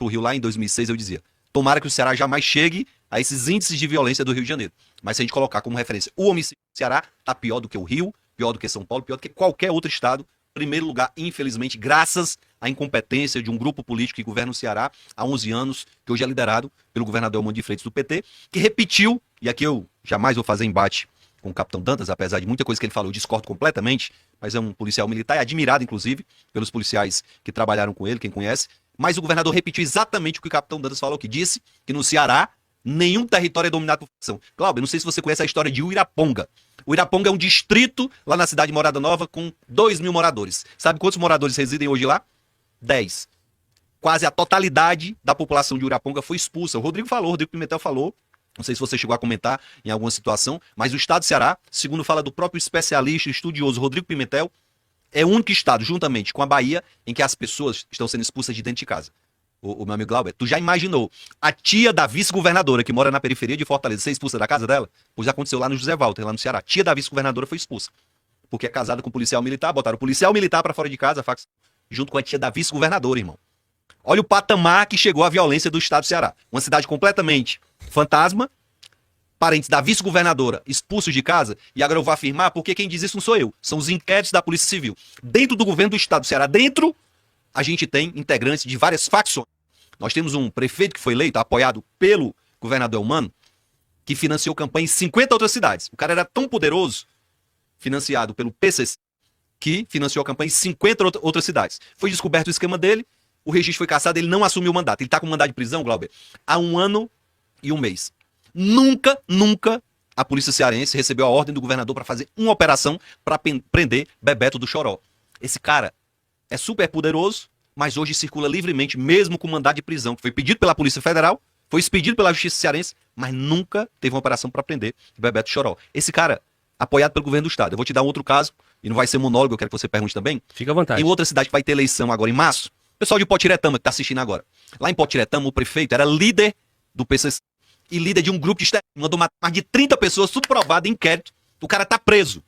pro Rio lá em 2006, eu dizia, tomara que o Ceará jamais chegue a esses índices de violência do Rio de Janeiro. Mas se a gente colocar como referência o homicídio do Ceará, tá pior do que o Rio, pior do que São Paulo, pior do que qualquer outro estado. Primeiro lugar, infelizmente, graças à incompetência de um grupo político que governa o Ceará há 11 anos, que hoje é liderado pelo governador Elmano de Freitas do PT, que repetiu, e aqui eu jamais vou fazer embate com o capitão Dantas, apesar de muita coisa que ele falou, eu discordo completamente, mas é um policial militar, é admirado, inclusive, pelos policiais que trabalharam com ele, quem conhece, mas o governador repetiu exatamente o que o capitão Dantas falou, que disse que no Ceará nenhum território é dominado por facção. Cláudio, não sei se você conhece a história de Uiraponga. O Uiraponga é um distrito lá na cidade de Morada Nova com 2.000 moradores. Sabe quantos moradores residem hoje lá? 10. Quase a totalidade da população de Uiraponga foi expulsa. O Rodrigo Pimentel falou, não sei se você chegou a comentar em alguma situação, mas o estado do Ceará, segundo fala do próprio especialista estudioso Rodrigo Pimentel, é o único estado, juntamente com a Bahia, em que as pessoas estão sendo expulsas de dentro de casa. O meu amigo Glauber, tu já imaginou a tia da vice-governadora que mora na periferia de Fortaleza ser expulsa da casa dela? Pois aconteceu lá no José Walter, lá no Ceará. A tia da vice-governadora foi expulsa. Porque é casada com um policial militar, botaram o policial militar pra fora de casa, junto com a tia da vice-governadora, irmão. Olha o patamar que chegou a violência do estado do Ceará. Uma cidade completamente fantasma, parentes da vice-governadora expulsos de casa, e agora eu vou afirmar, porque quem diz isso não sou eu, são os inquéritos da Polícia Civil. Dentro do governo do estado do Ceará, a gente tem integrantes de várias facções. Nós temos um prefeito que foi eleito, apoiado pelo governador Elmano, que financiou campanha em 50 outras cidades. O cara era tão poderoso, financiado pelo PCC, que financiou a campanha em 50 outras cidades. Foi descoberto o esquema dele, o registro foi cassado, ele não assumiu o mandato. Ele está com mandado de prisão, Glauber, há 1 ano e 1 mês. Nunca a polícia cearense recebeu a ordem do governador para fazer uma operação para prender Bebeto do Choró. Esse cara é super poderoso, mas hoje circula livremente, mesmo com mandado de prisão, que foi pedido pela Polícia Federal, foi expedido pela Justiça Cearense, mas nunca teve uma operação para prender Bebeto Choró. Esse cara, apoiado pelo governo do estado. Eu vou te dar um outro caso, e não vai ser monólogo, eu quero que você pergunte também. Fica à vontade. Em outra cidade que vai ter eleição agora em março, o pessoal de Potiretama que está assistindo agora. Lá em Potiretama, o prefeito era líder do PCC e líder de um grupo de extermínio, mandou matar mais de 30 pessoas, tudo provado em inquérito. O cara tá preso.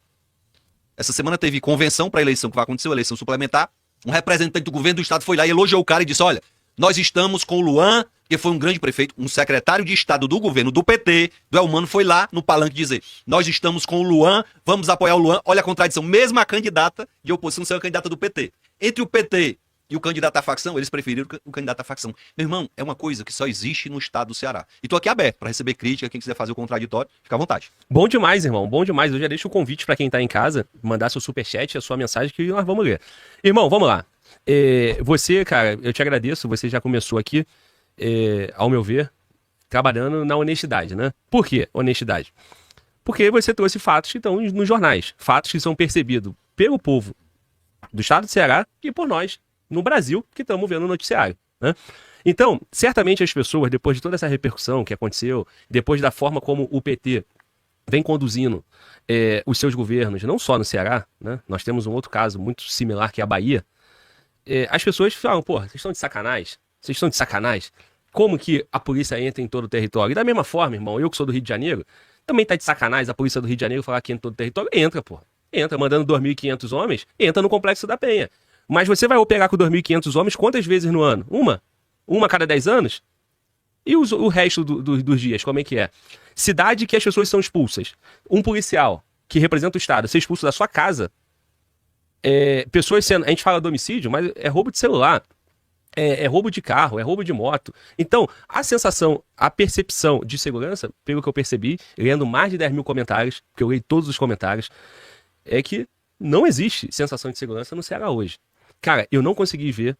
Essa semana teve convenção para a eleição que vai acontecer, a eleição suplementar. Um representante do governo do estado foi lá e elogiou o cara e disse, olha, nós estamos com o Luan, que foi um grande prefeito, um secretário de estado do governo do PT, do Elmano, foi lá no palanque dizer, nós estamos com o Luan, vamos apoiar o Luan. Olha a contradição, mesmo a candidata de oposição ser a candidata do PT. Entre o PT e o candidato à facção, eles preferiram o candidato à facção. Meu irmão, é uma coisa que só existe no estado do Ceará. E tô aqui aberto para receber crítica, quem quiser fazer o contraditório, fica à vontade. Bom demais, irmão, bom demais. Eu já deixo o convite para quem tá em casa, mandar seu superchat, a sua mensagem, que nós vamos ler. Irmão, vamos lá. Você, cara, eu te agradeço, você já começou aqui, ao meu ver, trabalhando na honestidade, né? Por que honestidade? Porque você trouxe fatos que estão nos jornais, fatos que são percebidos pelo povo do estado do Ceará e por nós, no Brasil, que estamos vendo no noticiário, né? Então, certamente as pessoas, depois de toda essa repercussão que aconteceu, depois da forma como o PT vem conduzindo os seus governos, não só no Ceará, né? Nós temos um outro caso muito similar que é a Bahia. As pessoas falam, pô, vocês estão de sacanagem? Vocês estão de sacanagem? Como que a polícia entra em todo o território? E da mesma forma, irmão, eu que sou do Rio de Janeiro, também tá de sacanagem a polícia do Rio de Janeiro falar que entra em todo o território? Entra, pô. Entra, mandando 2.500 homens, entra no Complexo da Penha. Mas você vai operar com 2.500 homens quantas vezes no ano? Uma? Uma a cada 10 anos? E o resto dos dias, como é que é? Cidade que as pessoas são expulsas. Um policial que representa o Estado ser expulso da sua casa, pessoas sendo... A gente fala de homicídio, mas é roubo de celular, é roubo de carro, é roubo de moto. Então, a sensação, a percepção de segurança, pelo que eu percebi, lendo mais de 10.000 comentários, porque eu leio todos os comentários, é que não existe sensação de segurança no Ceará hoje. Cara, eu não consegui ver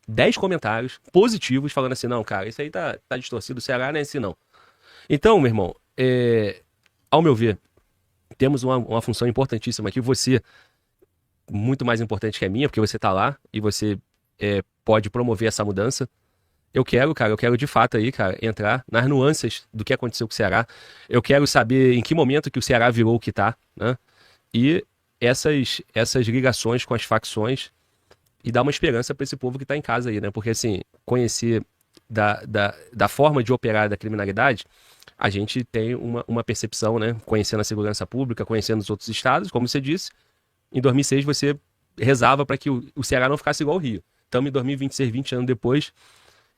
10 comentários positivos falando assim, não, cara, isso aí tá distorcido, o Ceará não é assim, não. Então, meu irmão, ao meu ver, temos uma função importantíssima aqui, você, muito mais importante que a minha, porque você tá lá e você pode promover essa mudança. Eu quero de fato aí, cara, entrar nas nuances do que aconteceu com o Ceará. Eu quero saber em que momento que o Ceará virou o que tá, né? E essas ligações com as facções e dar uma esperança para esse povo que tá em casa aí, né? Porque, assim, conhecer da forma de operar da criminalidade, a gente tem uma percepção, né? Conhecendo a segurança pública, conhecendo os outros estados, como você disse, em 2006 você rezava para que o Ceará não ficasse igual ao Rio. Estamos em 2026, 20 anos depois,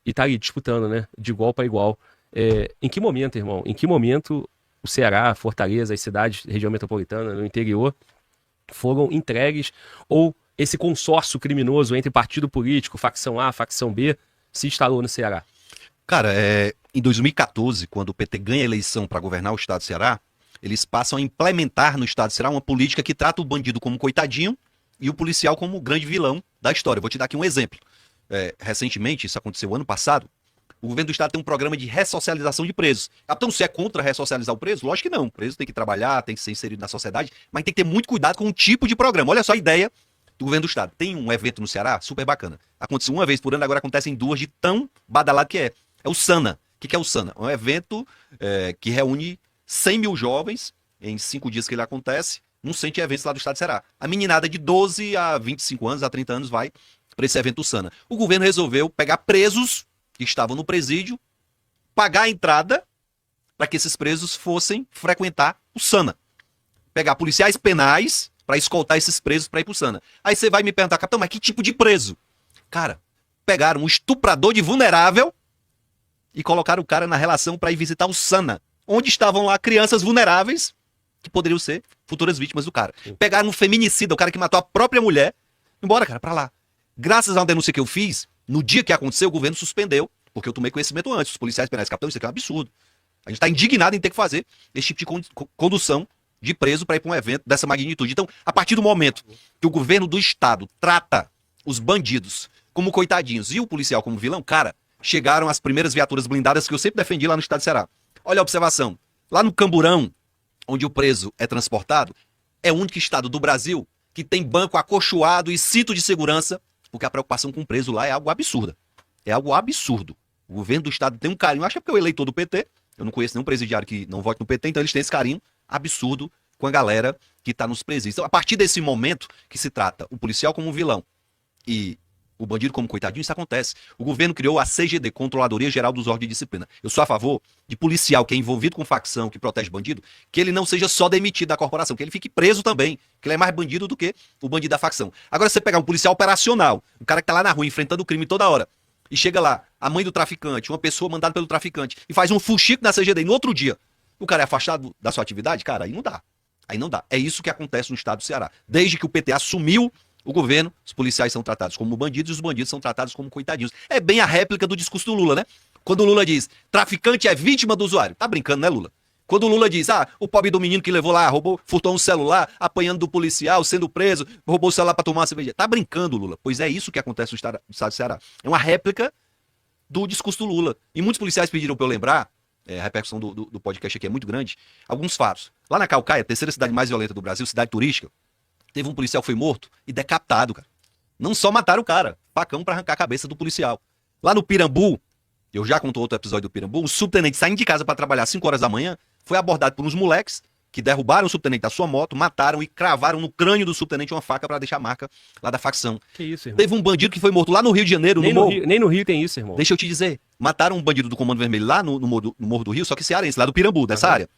e tá ali disputando, né? De igual para igual. Em que momento, irmão? Em que momento o Ceará, Fortaleza, as cidades, região metropolitana, no interior, foram entregues ou esse consórcio criminoso entre partido político, facção A, facção B, se instalou no Ceará? Cara, em 2014, quando o PT ganha a eleição para governar o estado do Ceará, eles passam a implementar no estado do Ceará uma política que trata o bandido como coitadinho e o policial como o grande vilão da história. Vou te dar aqui um exemplo. Recentemente, isso aconteceu ano passado, o governo do estado tem um programa de ressocialização de presos. Então, se é contra ressocializar o preso? Lógico que não. O preso tem que trabalhar, tem que ser inserido na sociedade, mas tem que ter muito cuidado com o tipo de programa. Olha só a ideia do governo do estado. Tem um evento no Ceará super bacana. Aconteceu uma vez por ano, agora acontecem duas, de tão badalado que é. É o SANA. O que é o SANA? É um evento que reúne 100 mil jovens em 5 dias que ele acontece, num centro de eventos lá do estado do Ceará. A meninada de 12 a 25 anos, a 30 anos vai para esse evento do SANA. O governo resolveu pegar presos que estavam no presídio, pagar a entrada para que esses presos fossem frequentar o SANA. Pegar policiais penais para escoltar esses presos para ir pro SANA. Aí você vai me perguntar, capitão, mas que tipo de preso? Cara, pegaram um estuprador de vulnerável e colocaram o cara na relação para ir visitar o SANA, onde estavam lá crianças vulneráveis que poderiam ser futuras vítimas do cara. Pegaram um feminicida, o cara que matou a própria mulher, embora, cara, para lá. Graças a uma denúncia que eu fiz, no dia que aconteceu, o governo suspendeu, porque eu tomei conhecimento antes. Os policiais penais, capitão, isso aqui é um absurdo. A gente está indignado em ter que fazer esse tipo de condução de preso para ir para um evento dessa magnitude. Então, a partir do momento que o governo do estado trata os bandidos como coitadinhos e o policial como vilão, cara, chegaram as primeiras viaturas blindadas que eu sempre defendi lá no estado de Ceará. Olha a observação. Lá no Camburão, onde o preso é transportado, é o único estado do Brasil que tem banco acolchoado e cinto de segurança, porque a preocupação com o preso lá é algo absurdo. É algo absurdo. O governo do estado tem um carinho, acho que é porque eu eleitor do PT, eu não conheço nenhum presidiário que não vote no PT, então eles têm esse carinho absurdo com a galera que está nos presídios. Então, a partir desse momento que se trata o policial como um vilão e o bandido como coitadinho, isso acontece. O governo criou a CGD, Controladoria Geral dos Órgãos de Disciplina. Eu sou a favor de policial que é envolvido com facção, que protege bandido, que ele não seja só demitido da corporação, que ele fique preso também, que ele é mais bandido do que o bandido da facção. Agora, você pegar um policial operacional, um cara que tá lá na rua enfrentando o crime toda hora, e chega lá, a mãe do traficante, uma pessoa mandada pelo traficante, e faz um fuxico na CGD, e no outro dia, o cara é afastado da sua atividade, cara, aí não dá. Aí não dá. É isso que acontece no estado do Ceará. Desde que o PT assumiu o governo, os policiais são tratados como bandidos e os bandidos são tratados como coitadinhos. É bem a réplica do discurso do Lula, né? Quando o Lula diz, traficante é vítima do usuário. Tá brincando, né, Lula? Quando o Lula diz, o pobre do menino que levou lá, furtou um celular, apanhando do policial, sendo preso, roubou o celular pra tomar uma cerveja. Tá brincando, Lula? Pois é isso que acontece no estado do Ceará. É uma réplica do discurso do Lula. E muitos policiais pediram pra eu lembrar, a repercussão do podcast aqui é muito grande, alguns fatos. Lá na Caucaia, a terceira cidade mais violenta do Brasil, cidade turística, teve um policial que foi morto e decapitado, cara. Não só mataram o cara, facão pra arrancar a cabeça do policial. Lá no Pirambu, eu já contou outro episódio do Pirambu, um subtenente saindo de casa pra trabalhar às 5 horas da manhã, foi abordado por uns moleques que derrubaram o subtenente da sua moto, mataram e cravaram no crânio do subtenente uma faca pra deixar a marca lá da facção. Que isso, irmão? Teve um bandido que foi morto lá no Rio de Janeiro, Nem no Rio tem isso, irmão. Deixa eu te dizer, mataram um bandido do Comando Vermelho lá no Morro do Rio, só que cearense, lá do Pirambu, dessa área.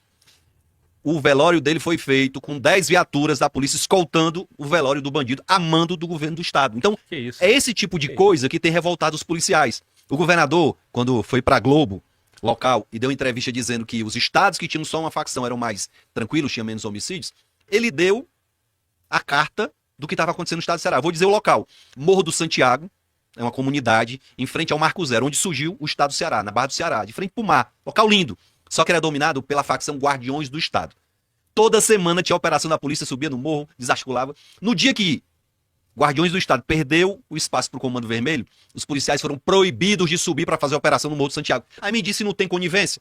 O velório dele foi feito com 10 viaturas da polícia escoltando o velório do bandido, a mando do governo do estado. Então, é esse tipo de coisa que tem revoltado os policiais. O governador, quando foi pra Globo, local, e deu entrevista dizendo que os estados que tinham só uma facção eram mais tranquilos, tinham menos homicídios, ele deu a carta do que estava acontecendo no estado do Ceará. Vou dizer o local. Morro do Santiago, é uma comunidade em frente ao Marco Zero, onde surgiu o estado do Ceará, na Barra do Ceará, de frente pro mar. Local lindo. Só que era dominado pela facção Guardiões do Estado. Toda semana tinha operação da polícia, subia no morro, desarticulava. No dia que Guardiões do Estado perdeu o espaço pro Comando Vermelho, os policiais foram proibidos de subir para fazer a operação no Morro do Santiago. Aí me disse não tem conivência.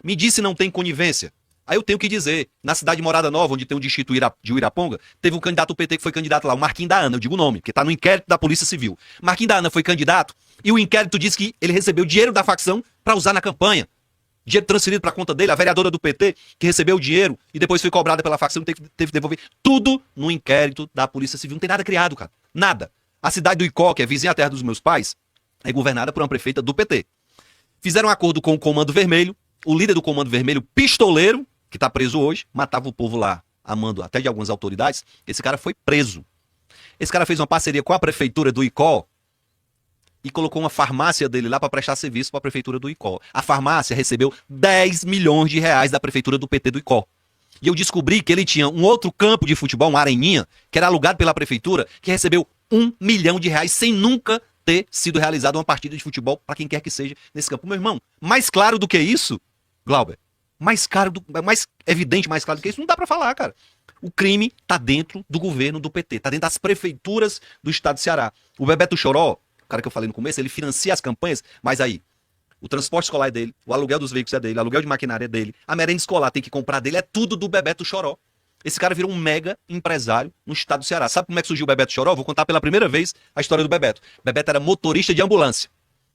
Me disse não tem conivência. Aí eu tenho que dizer, na cidade de Morada Nova, onde tem o distrito de Uiraponga, teve um candidato do PT que foi candidato lá, o Marquinhos da Ana, eu digo o nome, porque tá no inquérito da Polícia Civil. Marquinhos da Ana foi candidato e o inquérito disse que ele recebeu dinheiro da facção para usar na campanha. Dinheiro transferido para a conta dele, a vereadora do PT, que recebeu o dinheiro e depois foi cobrada pela facção e teve que devolver. Tudo no inquérito da Polícia Civil. Não tem nada criado, cara. Nada. A cidade do Icó, que é vizinha à terra dos meus pais, é governada por uma prefeita do PT. Fizeram um acordo com o Comando Vermelho, o líder do Comando Vermelho, pistoleiro, que tá preso hoje, matava o povo lá, a mando até de algumas autoridades. Esse cara foi preso. Esse cara fez uma parceria com a prefeitura do Icó e colocou uma farmácia dele lá para prestar serviço para a prefeitura do Icó. A farmácia recebeu 10 milhões de reais da prefeitura do PT do Icó. E eu descobri que ele tinha um outro campo de futebol, uma areninha, que era alugado pela prefeitura, que recebeu 1 milhão de reais sem nunca ter sido realizada uma partida de futebol para quem quer que seja nesse campo. Meu irmão, mais claro do que isso, Glauber, mais evidente, mais claro do que isso, não dá para falar, cara. O crime tá dentro do governo do PT, tá dentro das prefeituras do estado do Ceará. O Bebeto Choró, o cara que eu falei no começo, ele financia as campanhas, mas aí, o transporte escolar é dele, o aluguel dos veículos é dele, o aluguel de maquinária é dele, a merenda escolar tem que comprar dele, é tudo do Bebeto Choró. Esse cara virou um mega empresário no estado do Ceará. Sabe como é que surgiu o Bebeto Choró? Vou contar pela primeira vez a história do Bebeto. Bebeto era motorista de ambulância.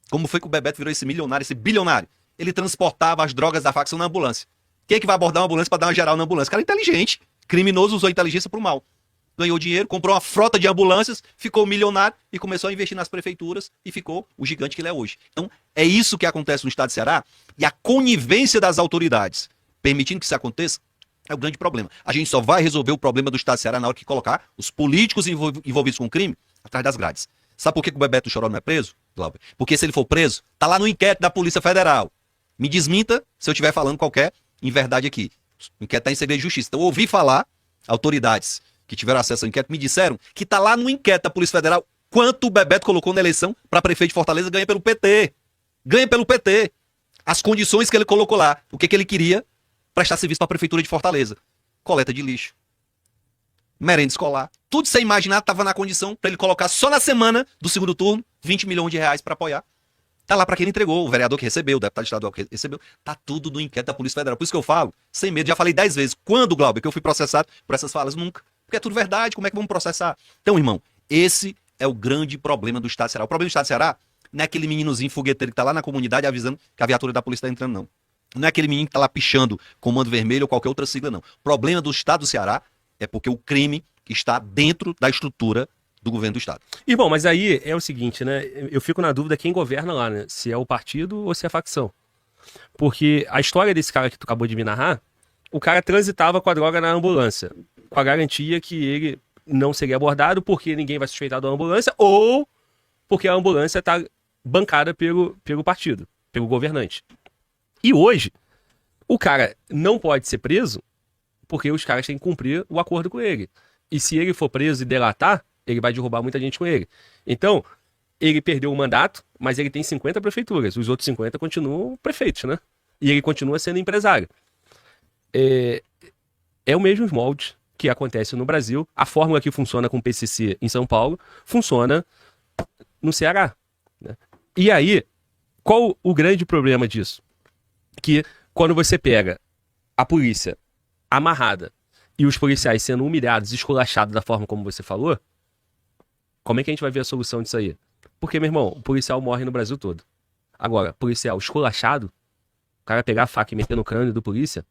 Como foi que o Bebeto virou esse milionário, esse bilionário? Ele transportava as drogas da facção na ambulância. Quem é que vai abordar uma ambulância para dar uma geral na ambulância? O cara é inteligente. Criminoso usou a inteligência pro mal. Ganhou dinheiro, comprou uma frota de ambulâncias, ficou milionário e começou a investir nas prefeituras e ficou o gigante que ele é hoje. Então, é isso que acontece no estado do Ceará e a conivência das autoridades permitindo que isso aconteça é o grande problema. A gente só vai resolver o problema do estado do Ceará na hora que colocar os políticos envolvidos com o crime atrás das grades. Sabe por que o Bebeto Choró não é preso, Glauber? Porque se ele for preso, tá lá no inquérito da Polícia Federal. Me desminta se eu estiver falando qualquer inverdade aqui. O inquérito está em segredo de justiça. Então eu ouvi falar, autoridades que tiveram acesso ao inquérito me disseram que tá lá no inquérito da Polícia Federal quanto o Bebeto colocou na eleição para prefeito de Fortaleza ganha pelo PT. Ganha pelo PT. As condições que ele colocou lá. O que ele queria? Prestar serviço para a prefeitura de Fortaleza. Coleta de lixo. Merenda escolar. Tudo sem imaginar estava na condição para ele colocar só na semana do segundo turno 20 milhões de reais para apoiar. Tá lá para quem ele entregou, o vereador que recebeu, o deputado estadual que recebeu. Tá tudo no inquérito da Polícia Federal. Por isso que eu falo, sem medo, já falei 10 vezes. Quando, Glauber, que eu fui processado por essas falas? Nunca. Porque é tudo verdade, como é que vamos processar? Então, irmão, esse é o grande problema do estado do Ceará. O problema do estado do Ceará não é aquele meninozinho fogueteiro que tá lá na comunidade avisando que a viatura da polícia tá entrando, não. Não é aquele menino que tá lá pichando comando vermelho ou qualquer outra sigla, não. O problema do estado do Ceará é porque o crime está dentro da estrutura do governo do estado. Irmão, mas aí é o seguinte, né? Eu fico na dúvida quem governa lá, né? Se é o partido ou se é a facção. Porque a história desse cara que tu acabou de me narrar, o cara transitava com a droga na ambulância, com a garantia que ele não seria abordado porque ninguém vai suspeitar da ambulância ou porque a ambulância está bancada pelo partido, pelo governante. E hoje, o cara não pode ser preso porque os caras têm que cumprir o acordo com ele. E se ele for preso e delatar, ele vai derrubar muita gente com ele. Então, ele perdeu o mandato, mas ele tem 50 prefeituras. Os outros 50 continuam prefeitos, né? E ele continua sendo empresário. É o mesmo molde que acontece no Brasil. A fórmula que funciona com o PCC em São Paulo funciona no Ceará, né? E aí, qual o grande problema disso? Que quando você pega a polícia amarrada e os policiais sendo humilhados, esculachados da forma como você falou, como é que a gente vai ver a solução disso aí? Porque, meu irmão, o policial morre no Brasil todo. Agora, policial esculachado, o cara pegar a faca e meter no crânio do polícia,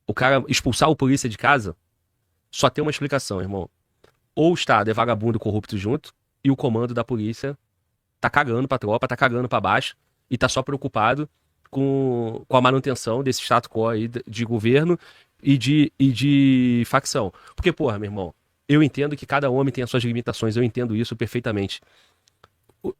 o cara expulsar o polícia de casa, só tem uma explicação, irmão. Ou o Estado é vagabundo corrupto junto, e o comando da polícia tá cagando pra tropa, tá cagando pra baixo, e tá só preocupado com a manutenção desse status quo aí de governo e de facção. Porque, porra, meu irmão, eu entendo que cada homem tem as suas limitações, eu entendo isso perfeitamente.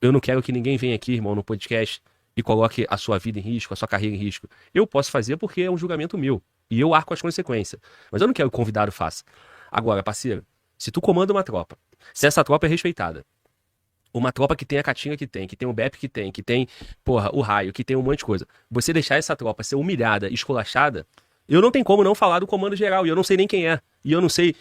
Eu não quero que ninguém venha aqui, irmão, no podcast e coloque a sua vida em risco, a sua carreira em risco. Eu posso fazer porque é um julgamento meu. E eu arco as consequências. Mas eu não quero que o convidado faça. Agora, parceiro, se tu comanda uma tropa, se essa tropa é respeitada, uma tropa que tem a Caatinga que tem o BEP que tem, porra, o raio, que tem um monte de coisa, você deixar essa tropa ser humilhada, esculachada, eu não tenho como não falar do comando geral, e eu não sei nem quem é. E eu não sei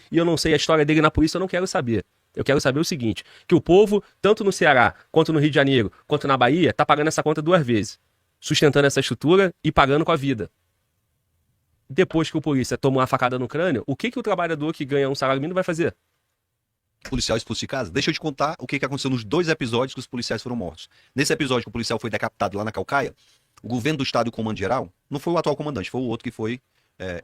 a história dele na polícia, eu não quero saber. Eu quero saber o seguinte, que o povo, tanto no Ceará, quanto no Rio de Janeiro, quanto na Bahia, tá pagando essa conta 2 vezes. Sustentando essa estrutura e pagando com a vida. Depois que o polícia toma uma facada no crânio, o que o trabalhador que ganha um salário mínimo vai fazer? Policial expulso de casa? Deixa eu te contar o que aconteceu nos 2 episódios que os policiais foram mortos. Nesse episódio que o policial foi decapitado lá na Caucaia, o governo do estado e o comando geral, não foi o atual comandante, foi o outro que foi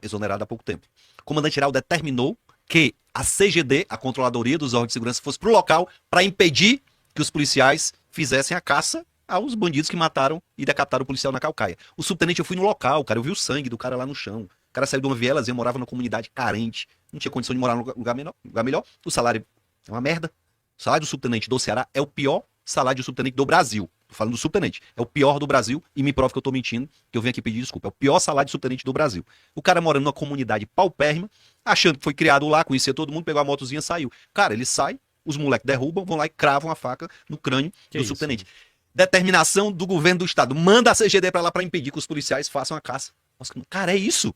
exonerado há pouco tempo. O comandante geral determinou que a CGD, a Controladoria dos Órgãos de Segurança, fosse pro local para impedir que os policiais fizessem a caça aos bandidos que mataram e decapitaram o policial na Caucaia. O subtenente, eu fui no local, cara, eu vi o sangue do cara lá no chão. O cara saiu de uma vielazinha, morava numa comunidade carente, não tinha condição de morar num lugar melhor. O salário é uma merda. O salário do subtenente do Ceará é o pior salário de subtenente do Brasil. Tô falando do subtenente. É o pior do Brasil e me prova que eu tô mentindo, que eu venho aqui pedir desculpa. É o pior salário de subtenente do Brasil. O cara morando numa comunidade paupérrima, achando que foi criado lá, conhecia todo mundo, pegou a motozinha e saiu. Cara, ele sai, os moleques derrubam, vão lá e cravam a faca no crânio do subtenente. Determinação do governo do estado. Manda a CGD pra lá pra impedir que os policiais façam a caça. Nossa, cara, é isso.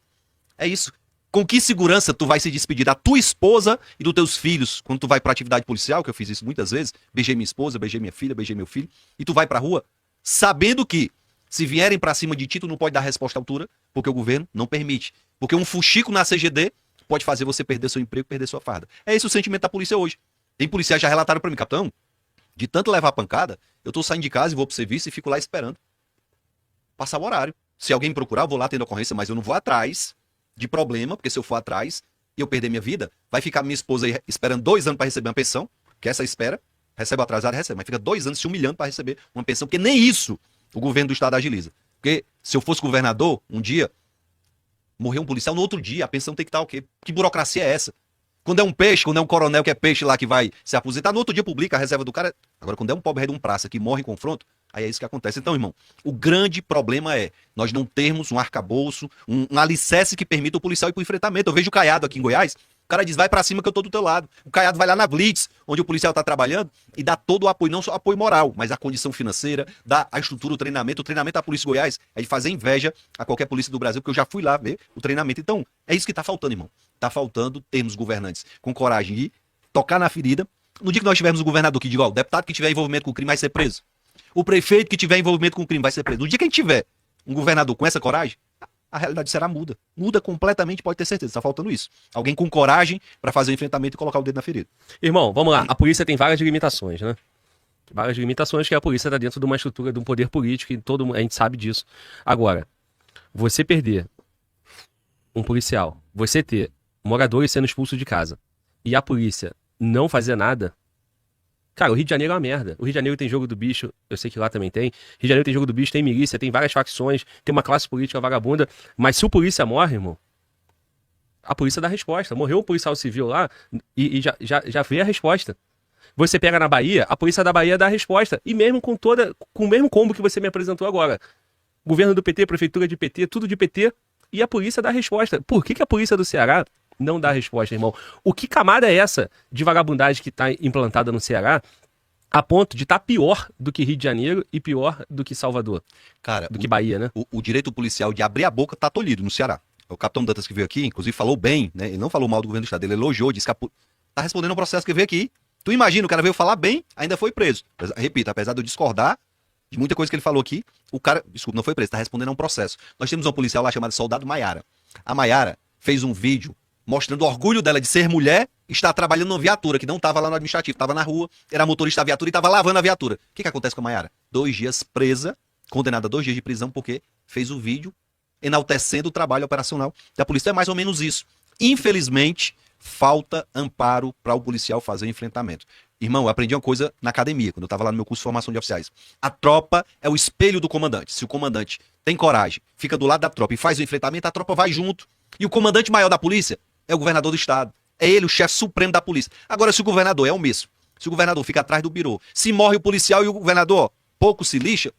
É isso. Com que segurança tu vai se despedir da tua esposa e dos teus filhos quando tu vai pra atividade policial, que eu fiz isso muitas vezes, beijei minha esposa, beijei minha filha, beijei meu filho, e tu vai pra rua sabendo que se vierem pra cima de ti, tu não pode dar resposta à altura, porque o governo não permite. Porque um fuxico na CGD pode fazer você perder seu emprego, perder sua farda. É esse o sentimento da polícia hoje. Tem policiais já relataram pra mim, capitão, de tanto levar pancada, eu tô saindo de casa e vou pro serviço e fico lá esperando passar o horário. Se alguém me procurar, eu vou lá tendo ocorrência, mas eu não vou atrás de problema, porque se eu for atrás e eu perder minha vida, vai ficar minha esposa aí esperando 2 anos para receber uma pensão, que essa espera, recebe atrasado, recebe, mas fica 2 anos se humilhando para receber uma pensão, porque nem isso o governo do estado agiliza. Porque se eu fosse governador, um dia, morreu um policial, no outro dia a pensão tem que estar o quê? Que burocracia é essa? Quando é um peixe, quando é um coronel que é peixe lá que vai se aposentar, no outro dia publica a reserva do cara. Agora, quando é um pobre rei de um praça que morre em confronto, aí é isso que acontece. Então, irmão, o grande problema é nós não termos um arcabouço, um alicerce que permita o policial ir pro enfrentamento. Eu vejo o Caiado aqui em Goiás, o cara diz, vai pra cima que eu tô do teu lado. O Caiado vai lá na Blitz, onde o policial tá trabalhando, e dá todo o apoio, não só apoio moral, mas a condição financeira, dá a estrutura, o treinamento. O treinamento da Polícia de Goiás é de fazer inveja a qualquer polícia do Brasil, porque eu já fui lá ver o treinamento. Então, é isso que tá faltando, irmão. Tá faltando termos governantes com coragem de tocar na ferida. No dia que nós tivermos um governador que diga, ó, o deputado que tiver envolvimento com o crime vai ser preso. O prefeito que tiver envolvimento com o crime vai ser preso. No dia que a gente tiver um governador com essa coragem, a realidade será muda. Muda completamente, pode ter certeza. Tá faltando isso. Alguém com coragem para fazer o enfrentamento e colocar o dedo na ferida. Irmão, vamos lá. A polícia tem várias limitações, né? Várias limitações que a polícia está dentro de uma estrutura de um poder político e todo mundo, a gente sabe disso. Agora, você perder um policial, você ter moradores sendo expulsos de casa e a polícia não fazer nada. Cara, o Rio de Janeiro é uma merda. O Rio de Janeiro tem jogo do bicho, eu sei que lá também tem. Rio de Janeiro tem jogo do bicho, tem milícia, tem várias facções, tem uma classe política vagabunda. Mas se o polícia morre, irmão, a polícia dá a resposta. Morreu um policial civil lá e já vê a resposta. Você pega na Bahia, a polícia da Bahia dá a resposta. E mesmo com o mesmo combo que você me apresentou agora. Governo do PT, prefeitura de PT, tudo de PT. E a polícia dá a resposta. Por que a polícia do Ceará não dá a resposta, irmão? O que camada é essa de vagabundagem que está implantada no Ceará a ponto de estar pior do que Rio de Janeiro e pior do que Salvador? Cara, do que Bahia, né? O direito policial de abrir a boca tá tolhido no Ceará. O capitão Dantas que veio aqui, inclusive, falou bem, né? Ele não falou mal do governo do estado, ele elogiou, disse que tá respondendo ao processo que veio aqui. Tu imagina, o cara veio falar bem, ainda foi preso. Repito, apesar de eu discordar de muita coisa que ele falou aqui, o cara, desculpa, não foi preso, tá respondendo a um processo. Nós temos uma policial lá chamada Soldado Maiara. A Maiara fez um vídeo mostrando o orgulho dela de ser mulher e estar trabalhando numa viatura, que não estava lá no administrativo, estava na rua, era motorista da viatura e estava lavando a viatura. O que acontece com a Maiara? 2 dias presa, condenada a 2 dias de prisão, porque fez o vídeo enaltecendo o trabalho operacional da polícia. É mais ou menos isso. Infelizmente, falta amparo para o policial fazer o enfrentamento. Irmão, eu aprendi uma coisa na academia, quando eu estava lá no meu curso de formação de oficiais. A tropa é o espelho do comandante. Se o comandante tem coragem, fica do lado da tropa e faz o enfrentamento, a tropa vai junto. E o comandante maior da polícia é o governador do estado. É ele o chefe supremo da polícia. Agora, se o governador é o mesmo, se o governador fica atrás do birô, se morre o policial e o governador pouco se lixa,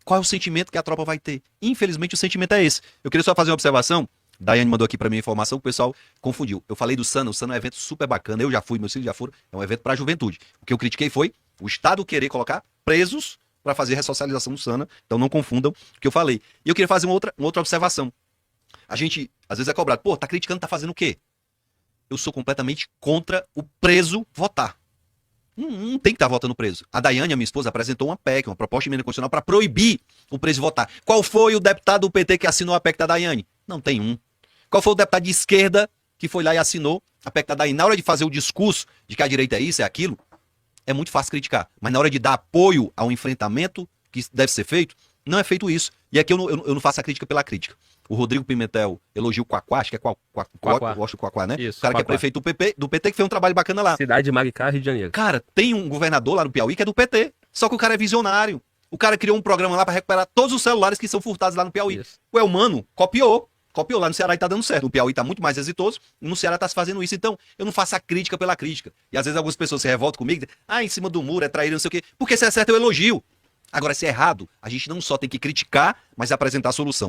qual é o sentimento que a tropa vai ter? Infelizmente, o sentimento é esse. Eu queria só fazer uma observação. Daiane mandou aqui pra mim a informação que o pessoal confundiu. Eu falei do SANA, o SANA é um evento super bacana, eu já fui, meus filhos já foram, é um evento pra juventude. O que eu critiquei foi o Estado querer colocar presos pra fazer ressocialização do SANA, então não confundam o que eu falei. E eu queria fazer uma outra observação. A gente, às vezes é cobrado, pô, tá criticando, tá fazendo o quê? Eu sou completamente contra o preso votar. Não tem que estar votando preso. A Daiane, a minha esposa, apresentou uma PEC, uma proposta de emenda constitucional para proibir o preso votar. Qual foi o deputado do PT que assinou a PEC da Daiane? Não tem um. Qual foi o deputado de esquerda que foi lá e assinou a PEC da Daiane? Na hora de fazer o discurso de que a direita é isso, é aquilo, é muito fácil criticar. Mas na hora de dar apoio ao enfrentamento que deve ser feito, não é feito isso. E aqui eu não faço a crítica pela crítica. O Rodrigo Pimentel elogia o Quaquá, acho que é Quaquá, gosto do Quaquá, né? Isso, o cara Quaquá, que é prefeito do PT, que fez um trabalho bacana lá. Cidade de Maricá, Rio de Janeiro. Cara, tem um governador lá no Piauí que é do PT, só que o cara é visionário. O cara criou um programa lá para recuperar todos os celulares que são furtados lá no Piauí. Isso. O Elmano copiou copiou lá no Ceará e tá dando certo. O Piauí tá muito mais exitoso e no Ceará tá se fazendo isso. Então, eu não faço a crítica pela crítica. E às vezes algumas pessoas se revoltam comigo, dizem, em cima do muro é traíra, não sei o quê. Porque se é certo, eu elogio. Agora, se é errado, a gente não só tem que criticar, mas apresentar a solução.